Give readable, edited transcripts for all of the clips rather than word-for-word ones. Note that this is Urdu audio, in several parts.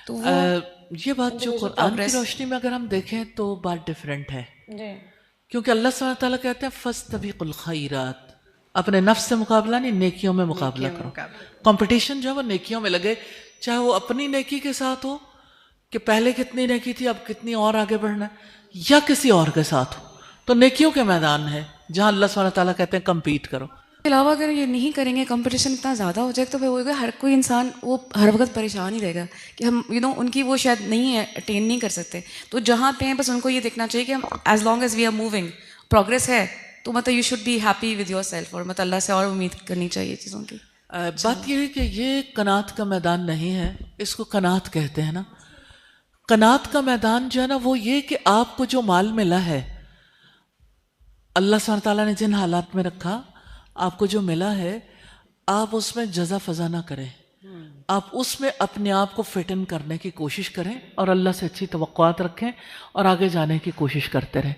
تو وہ یہ بات جو individual قرآن کی progress. روشنی میں اگر ہم دیکھیں تو بات ڈفرینٹ ہے، جی کیونکہ اللہ سبحانہ تعالیٰ کہتے ہیں فَاسْتَبِقُوا الْخَيْرَاتِ، اپنے نفس سے مقابلہ نہیں، نیکیوں میں مقابلہ نیکیوں میں کرو. مقابلہ. کمپٹیشن جو ہے وہ نیکیوں میں لگے، چاہے وہ اپنی نیکی کے ساتھ ہو کہ پہلے کتنی نیکی تھی اب کتنی اور آگے بڑھنا ہے، یا کسی اور کے ساتھ ہو. تو نیکیوں کے میدان ہے جہاں اللہ سبحانہ تعالیٰ کہتے ہیں کمپیٹ کرو. اس کے علاوہ اگر یہ نہیں کریں گے، کمپٹیشن اتنا زیادہ ہو جائے تو پھر ہوگا ہر کوئی انسان وہ ہر وقت پریشان ہی رہے گا کہ ہم ان کی وہ شاید نہیں ہے، اٹین نہیں کر سکتے. تو جہاں پہ ہیں بس ان کو یہ دیکھنا چاہیے کہ ہم as long as we are moving progress ہے تو مطلب you should be happy with yourself, اور مطلب اللہ سے اور امید کرنی چاہیے چیزوں کی. بات یہ ہے کہ یہ قناعت کا میدان نہیں ہے، اس کو قناعت کہتے ہیں نا. قناعت کا میدان جو ہے نا وہ یہ کہ آپ کو جو مال ملا ہے، اللہ سبحانہ تعالیٰ نے جن حالات میں رکھا، آپ کو جو ملا ہے آپ اس میں جزا فضا نہ کریں، آپ اس میں اپنے آپ کو فٹ ان کرنے کی کوشش کریں اور اللہ سے اچھی توقعات رکھیں اور آگے جانے کی کوشش کرتے رہیں.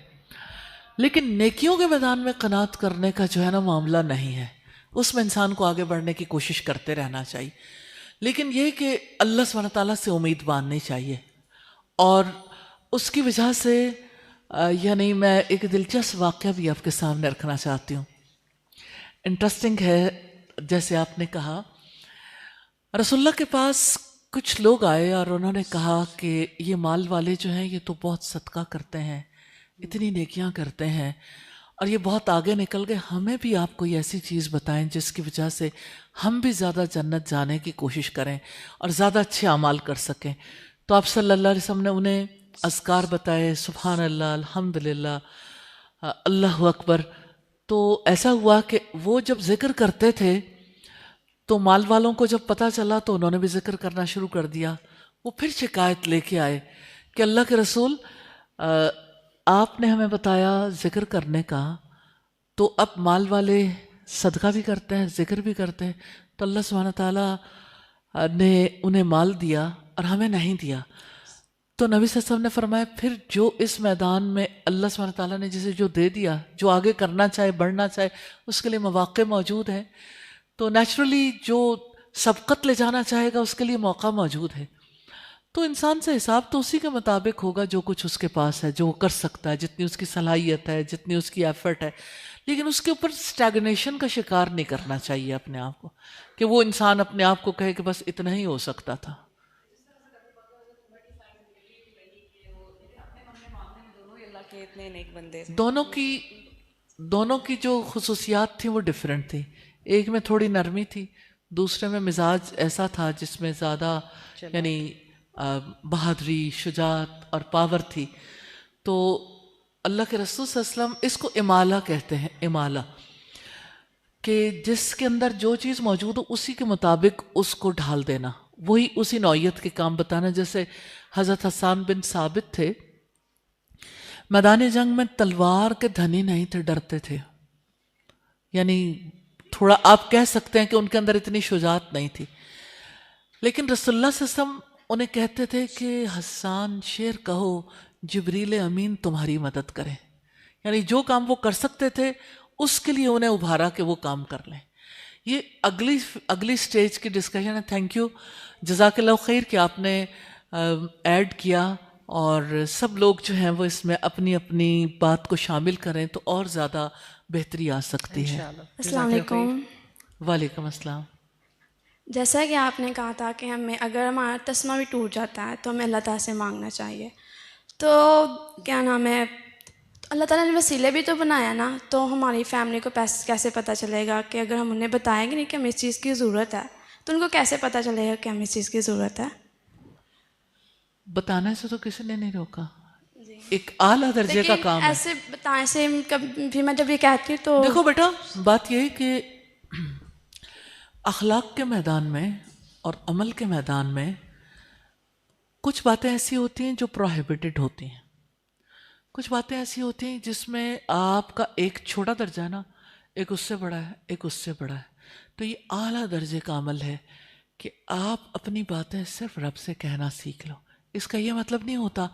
لیکن نیکیوں کے میدان میں قناعت کرنے کا جو ہے نا معاملہ نہیں ہے، اس میں انسان کو آگے بڑھنے کی کوشش کرتے رہنا چاہیے. لیکن یہ کہ اللہ سبحانہ تعالیٰ سے امید باندھنی چاہیے. اور اس کی وجہ سے یعنی میں ایک دلچسپ واقعہ بھی آپ کے سامنے رکھنا چاہتی ہوں. انٹرسٹنگ ہے، جیسے آپ نے کہا رسول اللہ کے پاس کچھ لوگ آئے اور انہوں نے کہا کہ یہ مال والے جو ہیں یہ تو بہت صدقہ کرتے ہیں، اتنی نیکیاں کرتے ہیں اور یہ بہت آگے نکل گئے، ہمیں بھی آپ کوئی ایسی چیز بتائیں جس کی وجہ سے ہم بھی زیادہ جنت جانے کی کوشش کریں اور زیادہ اچھے اعمال کر سکیں. تو آپ صلی اللہ علیہ وسلم نے انہیں اذکار بتائے، سبحان اللہ، الحمدللہ، اللہ اکبر. تو ایسا ہوا کہ وہ جب ذکر کرتے تھے تو مال والوں کو جب پتہ چلا تو انہوں نے بھی ذکر کرنا شروع کر دیا. وہ پھر شکایت لے کے آئے کہ اللہ کے رسول آپ نے ہمیں بتایا ذکر کرنے کا، تو اب مال والے صدقہ بھی کرتے ہیں، ذکر بھی کرتے ہیں، تو اللہ سبحانہ تعالیٰ نے انہیں مال دیا اور ہمیں نہیں دیا. تو نبی صلی اللہ علیہ وسلم نے فرمایا پھر جو اس میدان میں اللہ سبحانہ تعالیٰ نے جسے جو دے دیا، جو آگے کرنا چاہے، بڑھنا چاہے، اس کے لیے مواقع موجود ہیں. تو نیچرلی جو سبقت لے جانا چاہے گا اس کے لیے موقع موجود ہے. تو انسان سے حساب تو اسی کے مطابق ہوگا جو کچھ اس کے پاس ہے، جو وہ کر سکتا ہے، جتنی اس کی صلاحیت ہے، جتنی اس کی ایفرٹ ہے. لیکن اس کے اوپر اسٹیگنیشن کا شکار نہیں کرنا چاہیے اپنے آپ کو کہ وہ انسان اپنے آپ کو کہے کہ بس اتنا ہی ہو سکتا تھا. دونوں کی جو خصوصیات تھیں وہ ڈیفرنٹ تھیں. ایک میں تھوڑی نرمی تھی، دوسرے میں مزاج ایسا تھا جس میں زیادہ یعنی بہادری، شجاعت اور پاور تھی. تو اللہ کے رسول صلی اللہ علیہ وسلم اس کو امالہ کہتے ہیں، امالہ، کہ جس کے اندر جو چیز موجود ہو اسی کے مطابق اس کو ڈھال دینا، وہی اسی نوعیت کے کام بتانا. جیسے حضرت حسان بن ثابت تھے، میدان جنگ میں تلوار کے دھنی نہیں تھے، ڈرتے تھے. یعنی تھوڑا آپ کہہ سکتے ہیں کہ ان کے اندر اتنی شجاعت نہیں تھی. لیکن رسول اللہ صلی اللہ علیہ وسلم انہیں کہتے تھے کہ حسان شیر کہو جبریل امین تمہاری مدد کرے. یعنی جو کام وہ کر سکتے تھے اس کے لیے انہیں ابھارا کہ وہ کام کر لیں. یہ اگلی سٹیج کی ڈسکشن ہے. تھینک یو، جزاک اللہ خیر کہ آپ نے ایڈ کیا، اور سب لوگ جو ہیں وہ اس میں اپنی اپنی بات کو شامل کریں تو اور زیادہ بہتری آ سکتی ہے. السلام علیکم. وعلیکم السلام. جیسا کہ آپ نے کہا تھا کہ ہمیں اگر ہمارا تسمہ بھی ٹوٹ جاتا ہے تو ہمیں اللہ تعالیٰ سے مانگنا چاہیے. تو کیا نام ہے، اللہ تعالیٰ نے وسیلے بھی تو بنایا نا، تو ہماری فیملی کو کیسے پتہ چلے گا کہ اگر ہم انہیں بتائیں گے نہیں کہ ہمیں اس چیز کی ضرورت ہے تو ان کو کیسے پتہ چلے گا کہ ہمیں اس چیز کی ضرورت ہے؟ بتانے سے تو کسی نے نہیں روکا، ایک اعلیٰ درجے کا کام ہے. ایسے بتائیں سے بھی میں جب یہ کہتی ہوں تو دیکھو بیٹا، بات یہ ہے کہ اخلاق کے میدان میں اور عمل کے میدان میں کچھ باتیں ایسی ہوتی ہیں جو پروہیبٹڈ ہوتی ہیں، کچھ باتیں ایسی ہوتی ہیں جس میں آپ کا ایک چھوٹا درجہ ہے نا، ایک اس سے بڑا ہے، ایک اس سے بڑا ہے. تو یہ اعلیٰ درجے کا عمل ہے کہ آپ اپنی باتیں صرف رب سے کہنا سیکھ لو. اس کا یہ مطلب نہیں ہوتا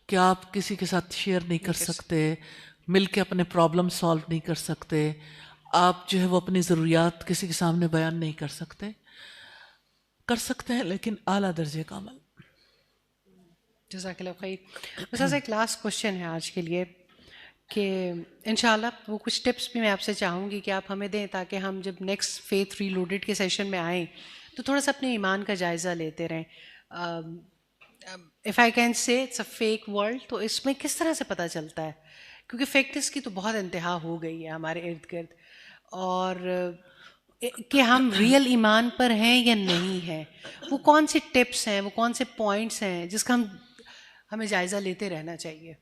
کہ آپ کسی کے ساتھ شیئر نہیں کر سکتے، مل کے اپنے پرابلم سالو نہیں کر سکتے، آپ جو ہے وہ اپنی ضروریات کسی کے سامنے بیان نہیں کر سکتے. کر سکتے ہیں لیکن اعلیٰ درجے کا عمل. جزاک اللہ خیر. استاذ ایک لاسٹ کوشچن ہے آج کے لیے کہ انشاءاللہ وہ کچھ ٹپس بھی میں آپ سے چاہوں گی کہ آپ ہمیں دیں تاکہ ہم جب نیکسٹ فیتھ ریلوڈیڈ کے سیشن میں آئیں تو تھوڑا سا اپنے ایمان کا جائزہ لیتے رہیں. If I can say it's a fake world, تو اس میں کس طرح سے پتہ چلتا ہے, کیونکہ فیکنس کی تو بہت انتہا ہو گئی ہے ہمارے ارد گرد, اور کہ ہم ریئل ایمان پر ہیں یا نہیں ہیں, وہ کون سی ٹپس ہیں, وہ کون سے پوائنٹس ہیں جس کا ہمیں جائزہ لیتے رہنا چاہیے؟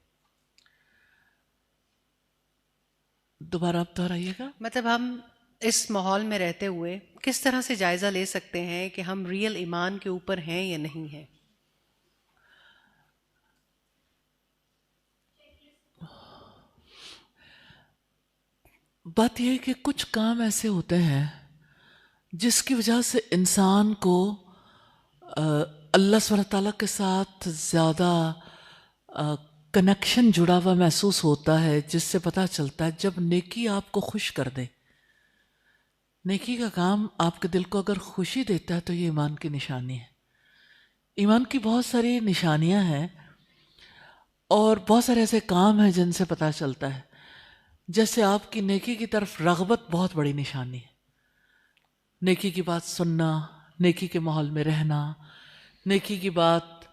دوبارہ آپ دہرائیے گا. مطلب ہم اس ماحول میں رہتے ہوئے کس طرح سے جائزہ لے سکتے ہیں کہ ہم ریئل ایمان کے اوپر ہیں یا نہیں ہیں؟ بات یہ ہے کہ کچھ کام ایسے ہوتے ہیں جس کی وجہ سے انسان کو اللہ سبحانہ تعالیٰ کے ساتھ زیادہ کنیکشن جڑا ہوا محسوس ہوتا ہے, جس سے پتہ چلتا ہے جب نیکی آپ کو خوش کر دے. نیکی کا کام آپ کے دل کو اگر خوشی دیتا ہے تو یہ ایمان کی نشانی ہے. ایمان کی بہت ساری نشانیاں ہیں اور بہت سارے ایسے کام ہیں جن سے پتہ چلتا ہے. جیسے آپ کی نیکی کی طرف رغبت بہت بڑی نشانی ہے. نیکی کی بات سننا, نیکی کے ماحول میں رہنا, نیکی کی بات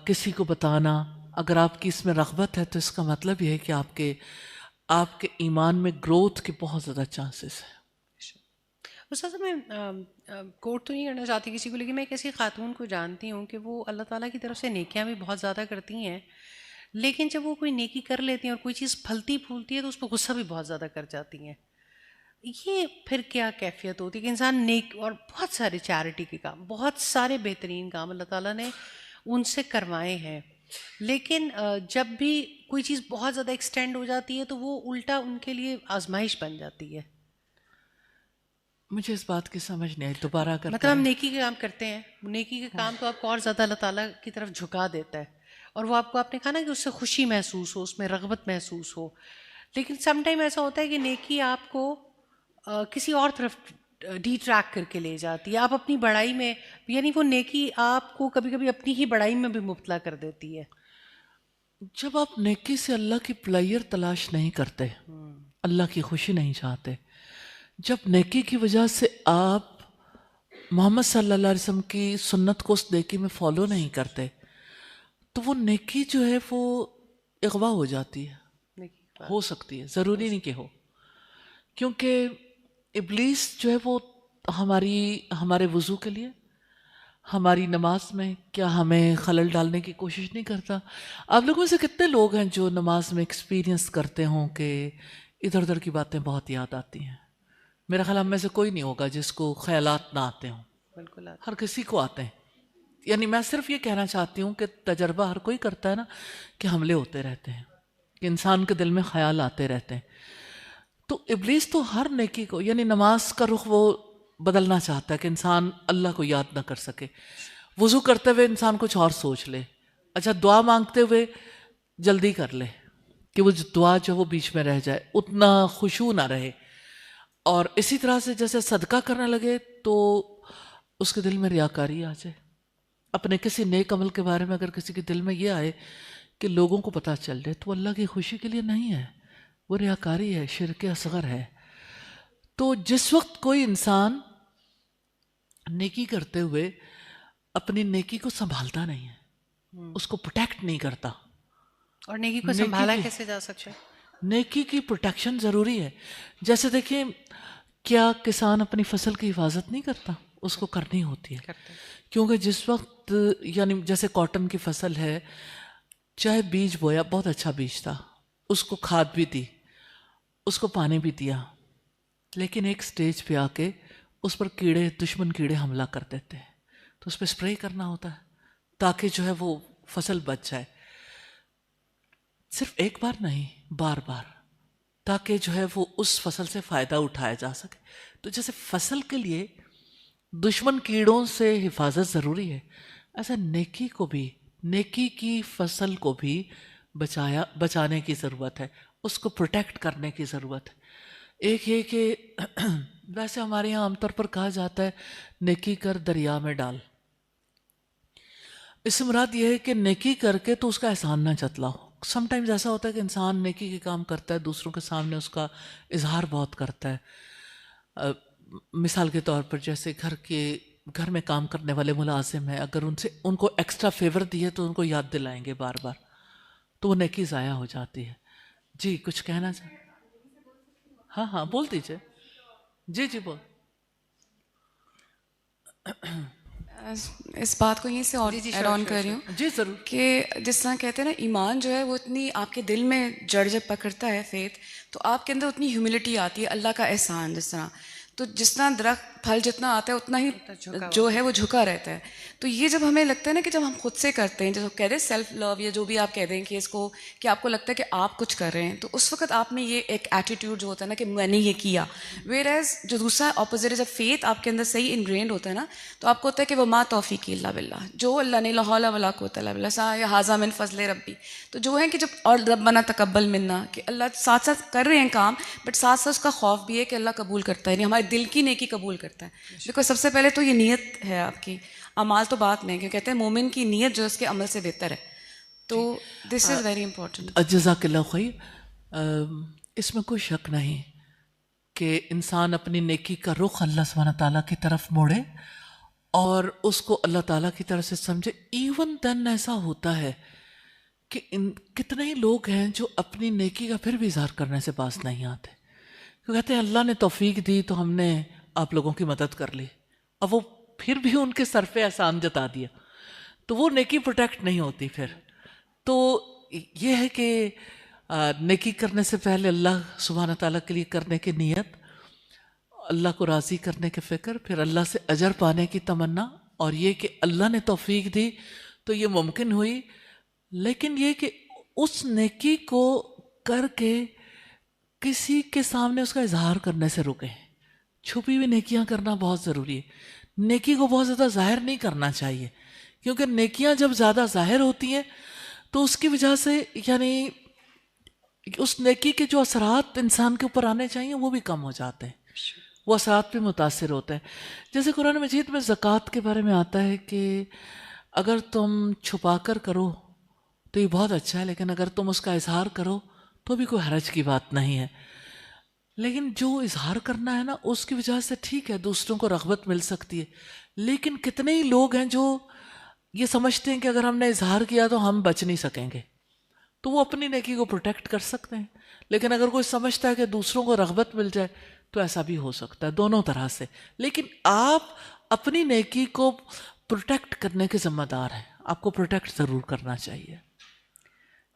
کسی کو بتانا, اگر آپ کی اس میں رغبت ہے تو اس کا مطلب یہ ہے کہ آپ کے ایمان میں گروتھ کے بہت زیادہ چانسز ہیں. استاذ میں کوٹ تو نہیں کرنا چاہتی کسی کو, لیکن میں ایک ایسی خاتون کو جانتی ہوں کہ وہ اللہ تعالیٰ کی طرف سے نیکیاں بھی بہت زیادہ کرتی ہیں, لیکن جب وہ کوئی نیکی کر لیتی ہیں اور کوئی چیز پھلتی پھولتی ہے تو اس پہ غصہ بھی بہت زیادہ کر جاتی ہیں. یہ پھر کیا کیفیت ہوتی ہے کہ انسان نیک, اور بہت سارے چیریٹی کے کام, بہت سارے بہترین کام اللہ تعالیٰ نے ان سے کروائے ہیں, لیکن جب بھی کوئی چیز بہت زیادہ ایکسٹینڈ ہو جاتی ہے تو وہ الٹا ان کے لیے آزمائش بن جاتی ہے. مجھے اس بات کی سمجھ نہیں آئی, دوبارہ کرتے مطلب ہم نیکی کے کام کرتے ہیں, نیکی کے کام تو آپ کو اور زیادہ اللہ تعالیٰ کی طرف جھکا دیتا ہے, اور وہ آپ کو, آپ نے کہا نا کہ اس سے خوشی محسوس ہو, اس میں رغبت محسوس ہو, لیکن سم ٹائم ایسا ہوتا ہے کہ نیکی آپ کو کسی اور طرف ڈی ٹریک کر کے لے جاتی ہے. آپ اپنی بڑائی میں, یعنی وہ نیکی آپ کو کبھی کبھی اپنی ہی بڑائی میں بھی مبتلا کر دیتی ہے. جب آپ نیکی سے اللہ کی پلائر تلاش نہیں کرتے, اللہ کی خوشی نہیں چاہتے, جب نیکی کی وجہ سے آپ محمد صلی اللہ علیہ وسلم کی سنت کو اس نیکی میں فالو نہیں کرتے, تو وہ نیکی جو ہے وہ اغوا ہو جاتی ہے. ہو سکتی ہے, ضروری نہیں کہ ہو, کیونکہ ابلیس جو ہے وہ ہمارے وضو کے لیے, ہماری نماز میں کیا ہمیں خلل ڈالنے کی کوشش نہیں کرتا. آپ لوگوں سے کتنے لوگ ہیں جو نماز میں ایکسپیرینس کرتے ہوں کہ ادھر ادھر کی باتیں بہت یاد آتی ہیں؟ میرا خیال ہم میں سے کوئی نہیں ہوگا جس کو خیالات نہ آتے ہوں. بالکل ہر کسی کو آتے ہیں. یعنی میں صرف یہ کہنا چاہتی ہوں کہ تجربہ ہر کوئی کرتا ہے نا, کہ حملے ہوتے رہتے ہیں, کہ انسان کے دل میں خیال آتے رہتے ہیں. تو ابلیس تو ہر نیکی کو, یعنی نماز کا رخ وہ بدلنا چاہتا ہے کہ انسان اللہ کو یاد نہ کر سکے. وضو کرتے ہوئے انسان کچھ اور سوچ لے, اچھا دعا مانگتے ہوئے جلدی کر لے کہ وہ دعا جو وہ بیچ میں رہ جائے, اتنا خشوع نہ رہے. اور اسی طرح سے جیسے صدقہ کرنے لگے تو اس کے دل میں ریاکاری آ جائے. اپنے کسی نیک عمل کے بارے میں اگر کسی کے دل میں یہ آئے کہ لوگوں کو پتہ چل جائے, تو اللہ کی خوشی کے لیے نہیں ہے, وہ ریاکاری ہے, شرک اصغر ہے. تو جس وقت کوئی انسان نیکی کرتے ہوئے اپنی نیکی کو سنبھالتا نہیں ہے, اس کو پروٹیکٹ نہیں کرتا. اور نیکی کو سنبھالا کیسے جا سکتا ہے؟ نیکی کی پروٹیکشن ضروری ہے. جیسے دیکھیں, کیا کسان اپنی فصل کی حفاظت نہیں کرتا؟ اس کو کرنی ہوتی ہے, کیونکہ جس وقت, یعنی جیسے کاٹن کی فصل ہے, چاہے بیج بویا, بہت اچھا بیج تھا, اس کو کھاد بھی دی, اس کو پانی بھی دیا, لیکن ایک سٹیج پہ آ کے اس پر کیڑے, دشمن کیڑے حملہ کر دیتے ہیں, تو اس پہ اسپرے کرنا ہوتا ہے تاکہ جو ہے وہ فصل بچ جائے. صرف ایک بار نہیں, بار بار, تاکہ جو ہے وہ اس فصل سے فائدہ اٹھایا جا سکے. تو جیسے فصل کے لیے دشمن کیڑوں سے حفاظت ضروری ہے, ایسا نیکی کو بھی, نیکی کی فصل کو بھی بچانے کی ضرورت ہے, اس کو پروٹیکٹ کرنے کی ضرورت ہے. ایک یہ کہ ویسے ہمارے یہاں عام طور پر کہا جاتا ہے نیکی کر دریا میں ڈال. اس سے مراد یہ ہے کہ نیکی کر کے تو اس کا احسان نہ جتلاؤ. سم ٹائمز ایسا ہوتا ہے کہ انسان نیکی کے کام کرتا ہے, دوسروں کے سامنے اس کا اظہار بہت کرتا ہے. مثال کے طور پر جیسے گھر میں کام کرنے والے ملازم ہیں, اگر ان کو ایکسٹرا فیور دیے تو ان کو یاد دلائیں گے بار بار, تو وہ نیکی ضائع ہو جاتی ہے. جی کچھ کہنا چاہیں؟ ہاں بول دیجیے. جی بول. اس بات کو یہیں سے ایڈ آن کر رہی ہوں جی ضرور. کہ جس طرح کہتے ہیں نا ایمان جو ہے وہ اتنی آپ کے دل میں جڑ جب پکڑتا ہے فیتھ, تو آپ کے اندر اتنی ہیوملٹی آتی ہے, اللہ کا احسان جس طرح, تو جس طرح درخت پھل جتنا آتا ہے اتنا ہی جو ہے وہ جھکا رہتا ہے. تو یہ جب ہمیں لگتا ہے نا کہ جب ہم خود سے کرتے ہیں, جب کہہ دیں سیلف لو یا جو بھی آپ کہہ دیں کہ اس کو, کہ آپ کو لگتا ہے کہ آپ کچھ کر رہے ہیں, تو اس وقت آپ میں یہ ایک ایٹیٹیوڈ جو ہوتا ہے نا کہ میں نے یہ کیا. ویئر ایز جو دوسرا اپوزٹ ہے, جب فیتھ آپ کے اندر صحیح انگرینڈ ہوتا ہے نا, تو آپ کو ہوتا ہے کہ وہ ما توفیقی اللہ باللہ, جو اللہ نے لا حول ولا قوت الا باللہ سا یا ھذا من فضل ربی. تو جو ہے کہ جب اور ربنا تقبل منا, کہ اللہ ساتھ ساتھ کر رہے ہیں کام, بٹ ساتھ ساتھ اس کا خوف بھی ہے کہ اللہ قبول کرتا ہے, یعنی ہمارے دل کی نیکی قبول کرتا ہے. بیکاز سب سے پہلے تو یہ نیت ہے آپ کی, اعمال تو بات میں, کیوں کہتے ہیں مومن کی نیت جو اس کے عمل سے بہتر ہے. تو دس از ویری امپورٹنٹ. جزاک اللہ خیر. اس میں کوئی شک نہیں کہ انسان اپنی نیکی کا رخ اللہ سبحانہ تعالیٰ کی طرف موڑے اور اس کو اللہ تعالیٰ کی طرف سے سمجھے. ایون دن ایسا ہوتا ہے کہ کتنے ہی لوگ ہیں جو اپنی نیکی کا پھر بھی اظہار کرنے سے باز نہیں آتے. وہ کہتے ہیں اللہ نے توفیق دی تو ہم نے آپ لوگوں کی مدد کر لی, اب وہ پھر بھی ان کے سر پہ احسان جتا دیا, تو وہ نیکی پروٹیکٹ نہیں ہوتی پھر. تو یہ ہے کہ نیکی کرنے سے پہلے اللہ سبحانہ تعالیٰ کے لیے کرنے کی نیت, اللہ کو راضی کرنے کی فکر, پھر اللہ سے اجر پانے کی تمنا, اور یہ کہ اللہ نے توفیق دی تو یہ ممکن ہوئی. لیکن یہ کہ اس نیکی کو کر کے کسی کے سامنے اس کا اظہار کرنے سے رکیں. چھپی ہوئی نیکیاں کرنا بہت ضروری ہے. نیکی کو بہت زیادہ ظاہر نہیں کرنا چاہیے, کیونکہ نیکیاں جب زیادہ ظاہر ہوتی ہیں تو اس کی وجہ سے یعنی اس نیکی کے جو اثرات انسان کے اوپر آنے چاہیے وہ بھی کم ہو جاتے ہیں, وہ اثرات پہ متاثر ہوتے ہیں. جیسے قرآن مجید میں زکوٰۃ کے بارے میں آتا ہے کہ اگر تم چھپا کر کرو تو یہ بہت اچھا ہے, لیکن اگر تم اس کا اظہار کرو تو بھی کوئی حرج کی بات نہیں ہے. لیکن جو اظہار کرنا ہے نا, اس کی وجہ سے ٹھیک ہے دوسروں کو رغبت مل سکتی ہے, لیکن کتنے ہی لوگ ہیں جو یہ سمجھتے ہیں کہ اگر ہم نے اظہار کیا تو ہم بچ نہیں سکیں گے, تو وہ اپنی نیکی کو پروٹیکٹ کر سکتے ہیں. لیکن اگر کوئی سمجھتا ہے کہ دوسروں کو رغبت مل جائے تو ایسا بھی ہو سکتا ہے, دونوں طرح سے. لیکن آپ اپنی نیکی کو پروٹیکٹ کرنے کے ذمہ دار ہیں, آپ کو پروٹیکٹ ضرور کرنا چاہیے.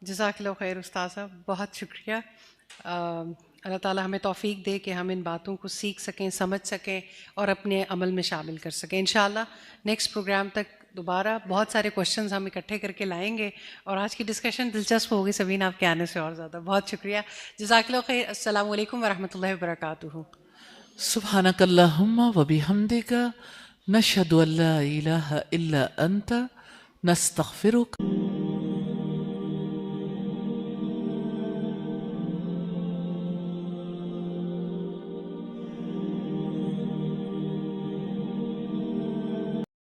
جزاک اللہ خیر استاد صاحب, بہت شکریہ. اللہ تعالیٰ ہمیں توفیق دے کہ ہم ان باتوں کو سیکھ سکیں, سمجھ سکیں اور اپنے عمل میں شامل کر سکیں. انشاءاللہ نیکسٹ پروگرام تک دوبارہ بہت سارے کوشچنز ہم اکٹھے کر کے لائیں گے, اور آج کی ڈسکشن دلچسپ ہوگی سبین آپ کے آنے سے اور زیادہ. بہت شکریہ, جزاک اللہ خیر. السلام علیکم ورحمۃ اللہ وبرکاتہ. سبحانک اللہم و بحمدک نشہد ان لا الہ الا انت نستغفرک.